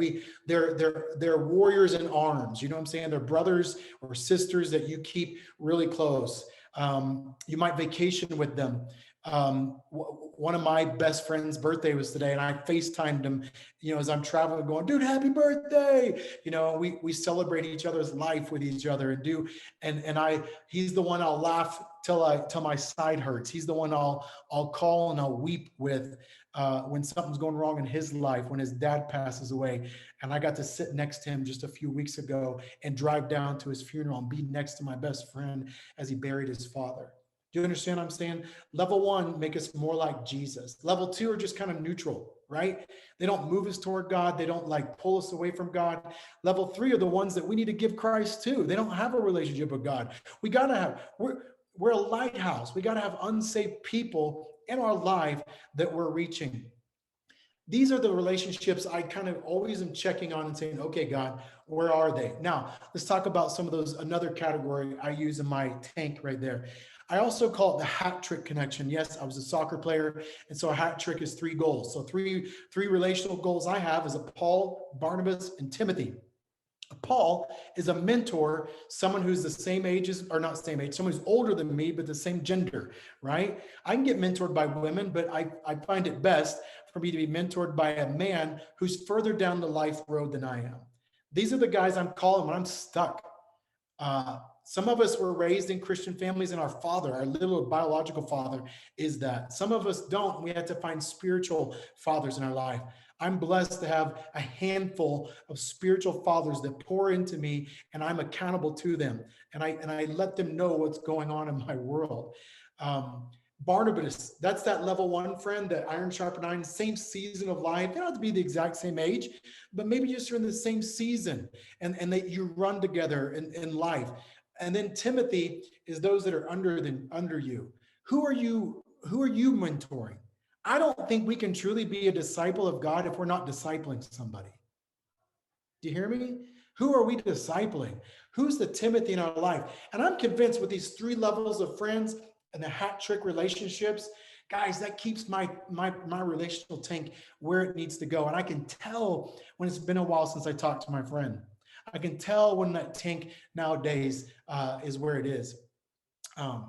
they're warriors in arms. You know what I'm saying? They're brothers or sisters that you keep really close. You might vacation with them. One of my best friend's birthday was today, and I FaceTimed him, as I'm traveling, going, "Dude, happy birthday!" We celebrate each other's life with each other and he's the one I'll laugh till my side hurts. He's the one I'll call and I'll weep with when something's going wrong in his life, when his dad passes away. And I got to sit next to him just a few weeks ago and drive down to his funeral and be next to my best friend as he buried his father. Do you understand what I'm saying? Level 1 make us more like Jesus. Level 2 are just kind of neutral, right? They don't move us toward God. They don't pull us away from God. Level 3 are the ones that we need to give Christ to. They don't have a relationship with God. We're a lighthouse. We got to have unsaved people in our life that we're reaching. These are the relationships I kind of always am checking on and saying, "Okay, God, where are they?" Now, let's talk about some of those, another category I use in my tank right there. I also call it the hat trick connection. Yes, I was a soccer player, and so a hat trick is 3 goals. So three relational goals I have is a Paul, Barnabas, and Timothy. Paul is a mentor, someone who's the same age or not same age, someone who's older than me, but the same gender, right? I can get mentored by women, but I find it best for me to be mentored by a man who's further down the life road than I am. These are the guys I'm calling when I'm stuck. Some of us were raised in Christian families, and our little biological father is that. Some of us don't. We had to find spiritual fathers in our life. I'm blessed to have a handful of spiritual fathers that pour into me, and I'm accountable to them. And I let them know what's going on in my world. Barnabas, that's that level 1 friend, that iron sharpen iron, same season of life. They don't have to be the exact same age, but maybe just you're in the same season and that you run together in life. And then Timothy is those that are under you. Who are you mentoring? I don't think we can truly be a disciple of God if we're not discipling somebody. Do you hear me? Who are we discipling? Who's the Timothy in our life? And I'm convinced with these 3 levels of friends and the hat trick relationships, guys, that keeps my relational tank where it needs to go. And I can tell when it's been a while since I talked to my friend. I can tell when that tank nowadays is where it is.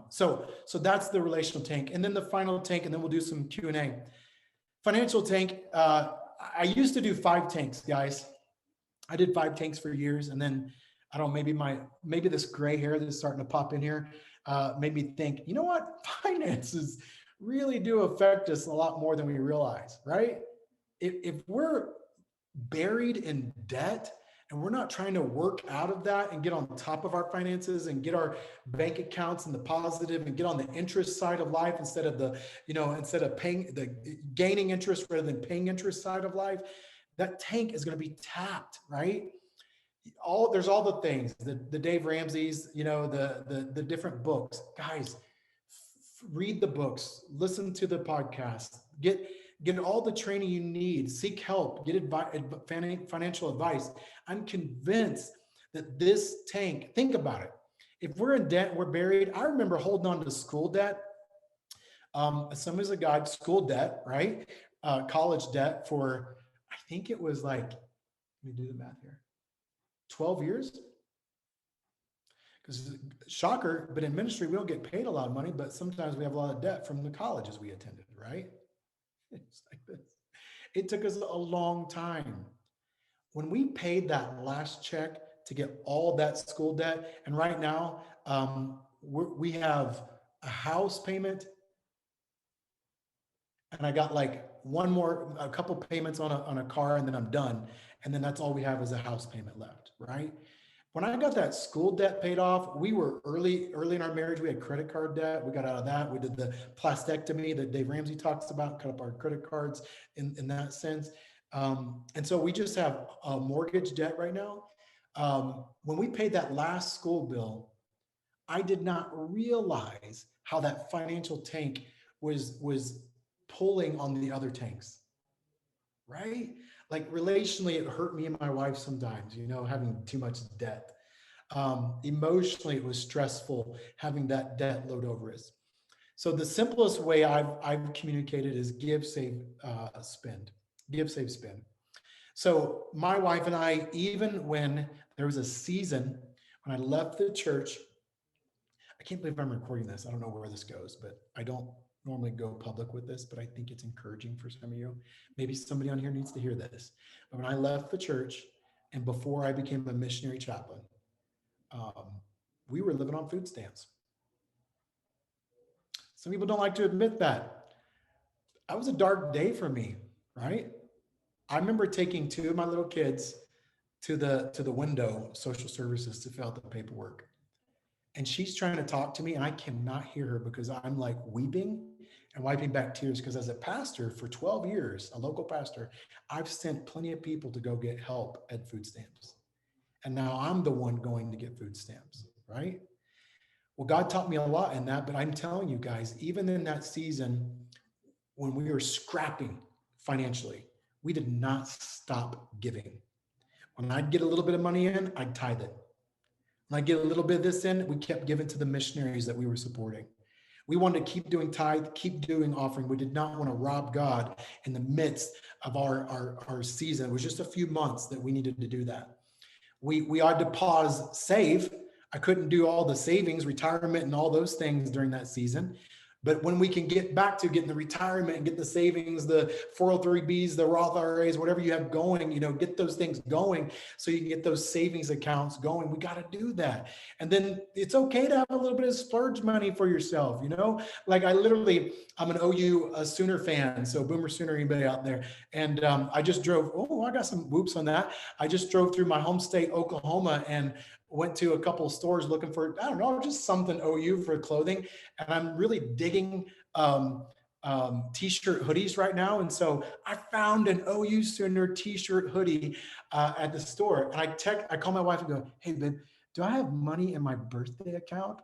So that's the relational tank. And then the final tank, and then we'll do some Q&A. Financial tank, I used to do 5 tanks, guys. I did 5 tanks for years, and then I don't know, maybe this gray hair that's starting to pop in here made me think, you know what, finances really do affect us a lot more than we realize, right? If we're buried in debt and we're not trying to work out of that and get on top of our finances and get our bank accounts in the positive and get on the interest side of life instead of the, instead of paying the gaining interest rather than paying interest side of life, that tank is going to be tapped, right? There's all the things, the Dave Ramsey's, the different books. Guys, read the books, listen to the podcast, get all the training you need, seek help, get financial advice. I'm convinced that this tank, think about it. If we're in debt, we're buried. I remember holding on to school debt. Assemblies of God school debt, right? College debt for, I think it was like, let me do the math here, 12 years. Because shocker, but in ministry, we don't get paid a lot of money, but sometimes we have a lot of debt from the colleges we attended, right? It's like this. It took us a long time. When we paid that last check to get all that school debt, and right now we have a house payment, and I got like a couple payments on a car, and then I'm done. And then that's all we have is a house payment left, right? When I got that school debt paid off, we were early in our marriage. We had credit card debt. We got out of that. We did the plastectomy that Dave Ramsey talks about, cut up our credit cards in that sense. And so we just have a mortgage debt right now. When we paid that last school bill, I did not realize how that financial tank was pulling on the other tanks, right? Like relationally, it hurt me and my wife sometimes, having too much debt. Emotionally, it was stressful having that debt load over us. So the simplest way I've communicated is give, save, spend. Give, save, spend. So my wife and I, even when there was a season when I left the church, I can't believe I'm recording this. I don't know where this goes, but I don't normally go public with this, but I think it's encouraging for some of you. Maybe somebody on here needs to hear this. But when I left the church and before I became a missionary chaplain, we were living on food stamps. Some people don't like to admit that. That was a dark day for me, right? I remember taking two of my little kids to the window, social services, to fill out the paperwork. And she's trying to talk to me and I cannot hear her because I'm like weeping and wiping back tears, because as a pastor for 12 years, a local pastor, I've sent plenty of people to go get help at food stamps. And now I'm the one going to get food stamps, right? Well, God taught me a lot in that, but I'm telling you guys, even in that season, when we were scrapping financially, we did not stop giving. When I'd get a little bit of money in, I'd tithe it. When I get a little bit of this in, we kept giving to the missionaries that we were supporting. We wanted to keep doing tithe, keep doing offering. We did not want to rob God in the midst of our season. It was just a few months that we needed to do that. We had to pause, save. I couldn't do all the savings, retirement, and all those things during that season. But when we can get back to getting the retirement and get the savings, the 403Bs, the Roth IRAs, whatever you have going, get those things going so you can get those savings accounts going. We got to do that. And then it's okay to have a little bit of splurge money for yourself, Like I'm an OU Sooner fan, so Boomer Sooner, anybody out there. And I just drove, I got some whoops on that. I just drove through my home state, Oklahoma, and went to a couple of stores looking for, I don't know, just something OU for clothing. And I'm really digging t-shirt hoodies right now. And so I found an OU Sooner t-shirt hoodie at the store. And I call my wife and go, hey, babe, do I have money in my birthday account?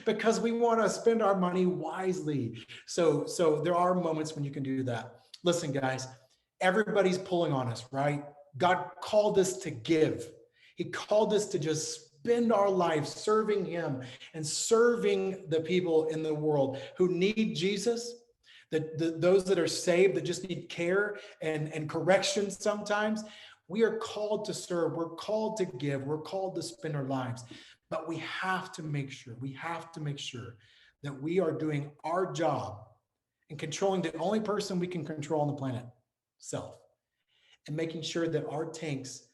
Because we want to spend our money wisely. So there are moments when you can do that. Listen, guys, everybody's pulling on us, right? God called us to give. He called us to just spend our life serving him and serving the people in the world who need Jesus, those that are saved, that just need care and correction sometimes. We are called to serve. We're called to give. We're called to spend our lives. But we have to make sure that we are doing our job and controlling the only person we can control on the planet, self, and making sure that our tanks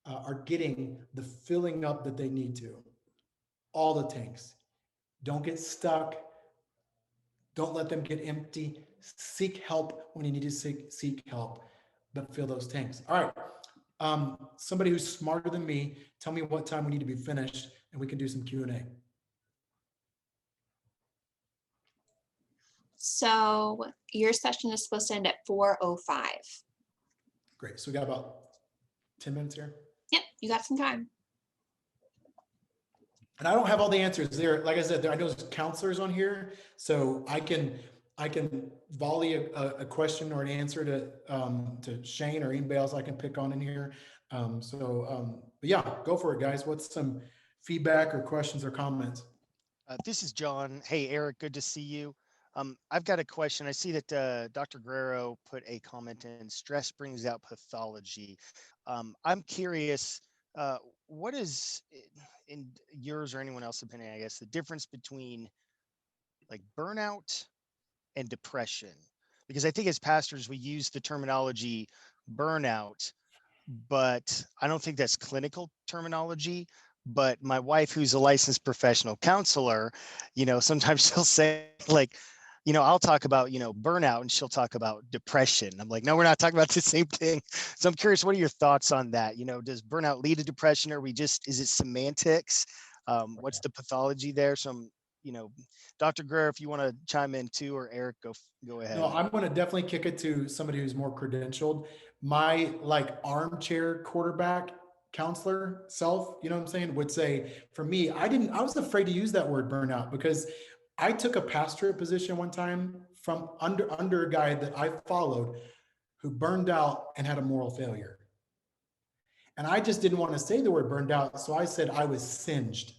are getting the filling up that they need to. All the tanks. Don't get stuck. Don't let them get empty. Seek help when you need to seek help, but fill those tanks. All right. Somebody who's smarter than me, tell me what time we need to be finished, and we can do some Q&A. So your session is supposed to end at 4:05. Great. So we got about 10 minutes here. Yep, you got some time. And I don't have all the answers there. Like I said, I know there's counselors on here, so I can volley a question or an answer to Shane or anybody else I can pick on in here. But yeah, go for it, guys. What's some feedback or questions or comments? This is John. Hey, Eric, good to see you. I've got a question. I see that Dr. Guerrero put a comment in, stress brings out pathology. I'm curious, what is, in yours or anyone else's opinion, I guess, the difference between like burnout and depression? Because I think as pastors, we use the terminology burnout, but I don't think that's clinical terminology. But my wife, who's a licensed professional counselor, sometimes she'll say like, I'll talk about, burnout, and she'll talk about depression. I'm like, no, we're not talking about the same thing. So I'm curious, what are your thoughts on that? Does burnout lead to depression, or is it semantics? What's the pathology there? So Dr. Guerrero, if you want to chime in too, or Eric, go ahead. No, I'm going to definitely kick it to somebody who's more credentialed. My armchair quarterback counselor self, you know what I'm saying, would say, for me, I was afraid to use that word burnout, because I took a pastorate position one time from under a guy that I followed who burned out and had a moral failure. And I just didn't want to say the word burned out. So I said I was singed.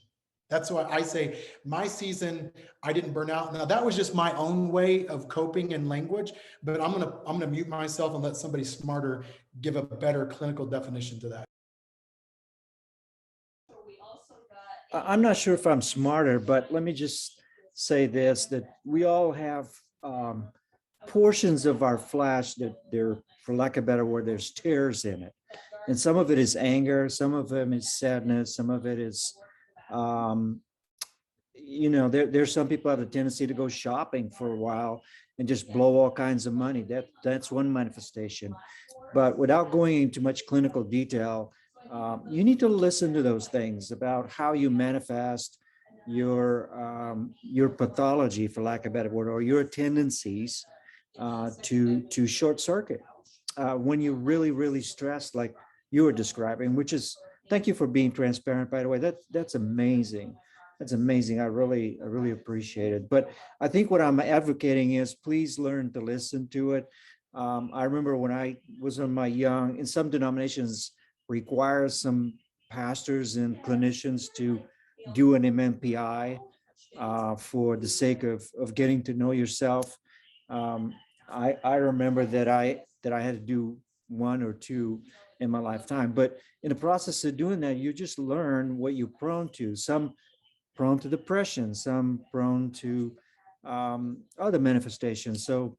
That's why I say my season, I didn't burn out. Now that was just my own way of coping in language, but I'm gonna mute myself and let somebody smarter give a better clinical definition to that. I'm not sure if I'm smarter, but let me just say this, that we all have portions of our flesh that for lack of a better word, there's tears in it. And some of it is anger, some of them is sadness, some of it is, there's some people have a tendency to go shopping for a while and just blow all kinds of money. That's one manifestation. But without going into much clinical detail, you need to listen to those things about how you manifest your pathology, for lack of a better word, or your tendencies to short circuit when you're really, really stressed, like you were describing, which is, thank you for being transparent, by the way. That's amazing. That's amazing. I really appreciate it. But I think what I'm advocating is, please learn to listen to it. I remember when I was in my in some denominations require some pastors and clinicians to do an MMPI for the sake of getting to know yourself. I remember that I had to do one or two in my lifetime, but in the process of doing that, you just learn what you're prone to. Some prone to depression, some prone to other manifestations. So,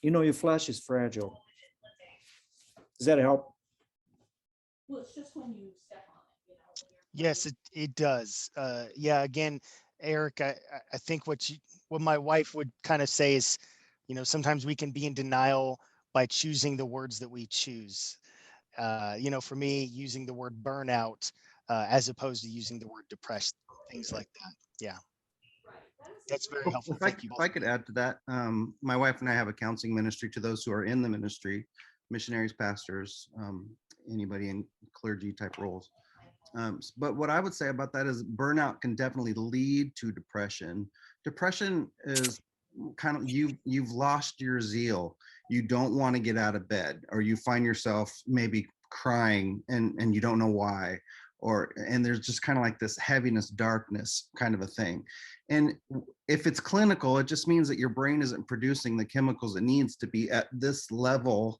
your flesh is fragile. Does that help? Well, it's just when you step on it, Yes, it does. Yeah, again, Eric, I think what my wife would kind of say is, sometimes we can be in denial by choosing the words that we choose. For me, using the word burnout as opposed to using the word depressed, things like that. Yeah. That's very helpful. Thank you both. If I could add to that, my wife and I have a counseling ministry to those who are in the ministry, missionaries, pastors, anybody in clergy type roles. But what I would say about that is burnout can definitely lead to depression. Depression is kind of, you've lost your zeal. You don't want to get out of bed, or you find yourself maybe crying and you don't know why, and there's just kind of like this heaviness, darkness kind of a thing. And if it's clinical, it just means that your brain isn't producing the chemicals it needs to be at this level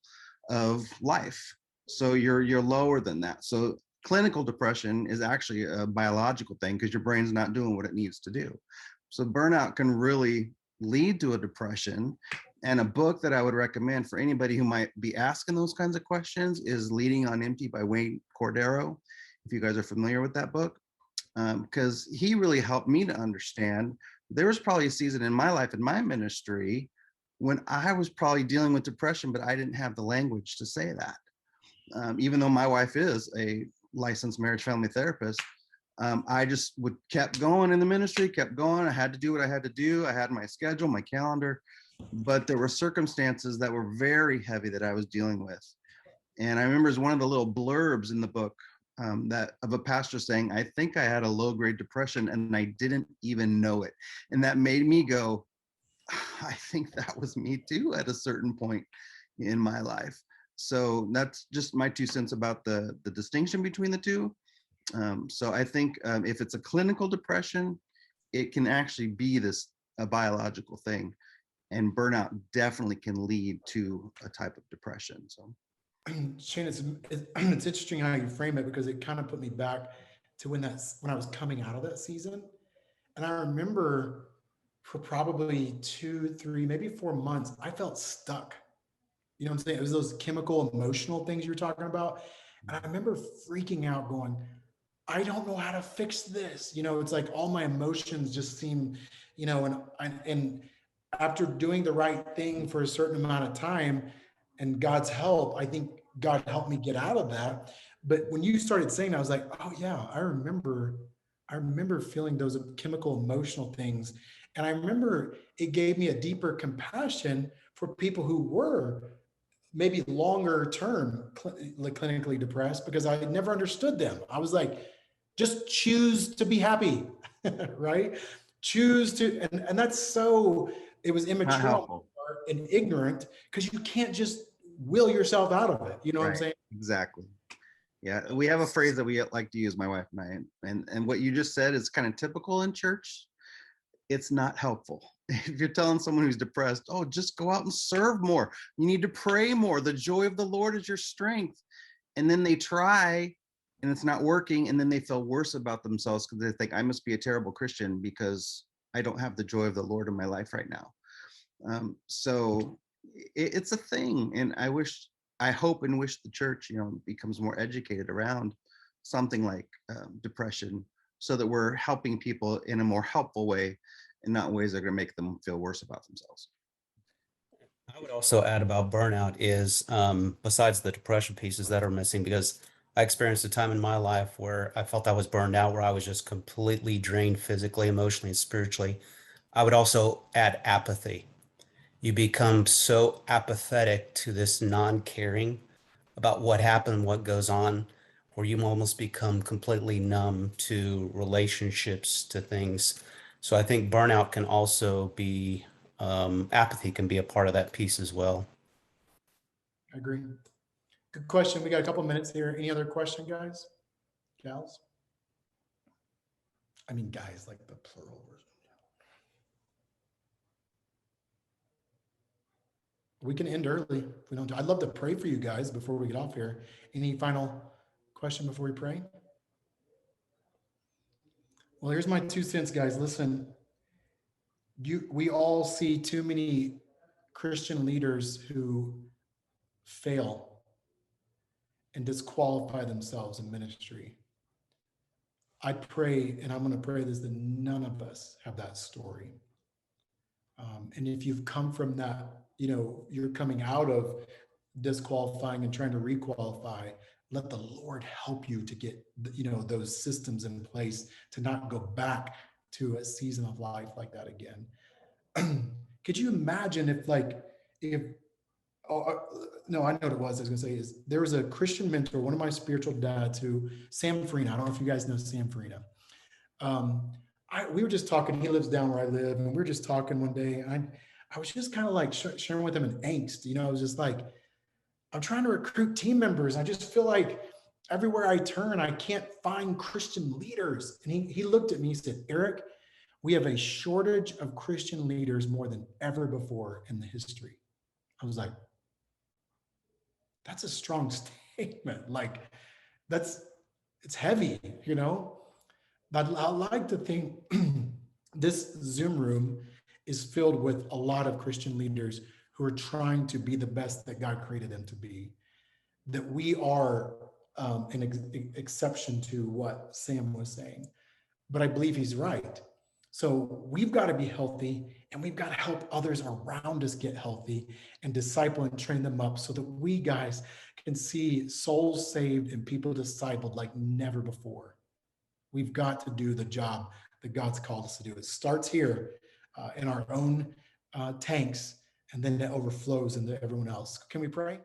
of life. So you're lower than that. So clinical depression is actually a biological thing, because your brain's not doing what it needs to do. So burnout can really lead to a depression. And a book that I would recommend for anybody who might be asking those kinds of questions is Leading on Empty by Cordero, if you guys are familiar with that book, because he really helped me to understand there was probably a season in my life, in my ministry, when I was probably dealing with depression, but I didn't have the language to say that. Even though my wife is a licensed marriage family therapist, I just would kept going in the ministry, kept going. I had to do what I had to do. I had my schedule, my calendar, but there were circumstances that were very heavy that I was dealing with. And I remember as one of the little blurbs in the book that of a pastor saying, I think I had a low grade depression and I didn't even know it. And that made me go, I think that was me too at a certain point in my life. So that's just my 2 cents about the distinction between the two. So I think if it's a clinical depression, it can actually be a biological thing, and burnout definitely can lead to a type of depression. So Shane, it's interesting how you frame it, because it kind of put me back to when I was coming out of that season. And I remember for probably 2, 3, maybe 4 months, I felt stuck. You know what I'm saying? It was those chemical, emotional things you were talking about. And I remember freaking out going, I don't know how to fix this. It's like all my emotions just seem, and after doing the right thing for a certain amount of time and God's help, I think God helped me get out of that. But when you started saying that, I was like, oh yeah, I remember feeling those chemical emotional things. And I remember it gave me a deeper compassion for people who were maybe longer term clinically depressed, because I had never understood them. I was like, just choose to be happy, right? Choose to, and that's so, it was not immature helpful. and ignorant, because you can't just will yourself out of it. You know what I'm Right. saying? Exactly. Yeah, we have a phrase that we like to use, my wife and I, and what you just said is kind of typical in church. It's not helpful. If you're telling someone who's depressed, oh, just go out and serve more. You need to pray more. The joy of the Lord is your strength. And then they try and it's not working. And then they feel worse about themselves because they think I must be a terrible Christian because I don't have the joy of the Lord in my life right now. So it's a thing. And I hope and wish the church, becomes more educated around something like depression, so that we're helping people in a more helpful way and not ways that are going to make them feel worse about themselves. I would also add about burnout is besides the depression pieces that are missing, because I experienced a time in my life where I felt I was burned out, where I was just completely drained physically, emotionally, and spiritually. I would also add apathy. You become so apathetic to this non-caring about what happened, what goes on, where you almost become completely numb to relationships, to things. So I think burnout can also be, apathy can be a part of that piece as well. I agree. Good question. We got a couple minutes here. Any other question, guys? Gals? I mean, guys, like the plural version. We can end early if we don't. I'd love to pray for you guys before we get off here. Any final question before we pray? Well, here's my 2 cents, guys. Listen, we all see too many Christian leaders who fail and disqualify themselves in ministry. I pray, and I'm going to pray this, that none of us have that story. And if you've come from that, you're coming out of disqualifying and trying to requalify, let the Lord help you to get, those systems in place to not go back to a season of life like that again. Could you imagine no, I know what it was. I was going to say is there was a Christian mentor, one of my spiritual dads, Sam Farina. I don't know if you guys know Sam Farina. We were just talking. He lives down where I live, and we were just talking one day. And I was just kind of like sharing with him an angst. I was just like, I'm trying to recruit team members. I just feel like everywhere I turn, I can't find Christian leaders. And he looked at me. He said, Eric, we have a shortage of Christian leaders more than ever before in the history. I was like, that's a strong statement. Like, it's heavy, But I like to think this Zoom room is filled with a lot of Christian leaders who are trying to be the best that God created them to be. That we are an exception to what Sam was saying. But I believe he's right. So we've got to be healthy, and we've got to help others around us get healthy and disciple and train them up so that we guys can see souls saved and people discipled like never before. We've got to do the job that God's called us to do. It starts here in our own tanks, and then it overflows into everyone else. Can we pray?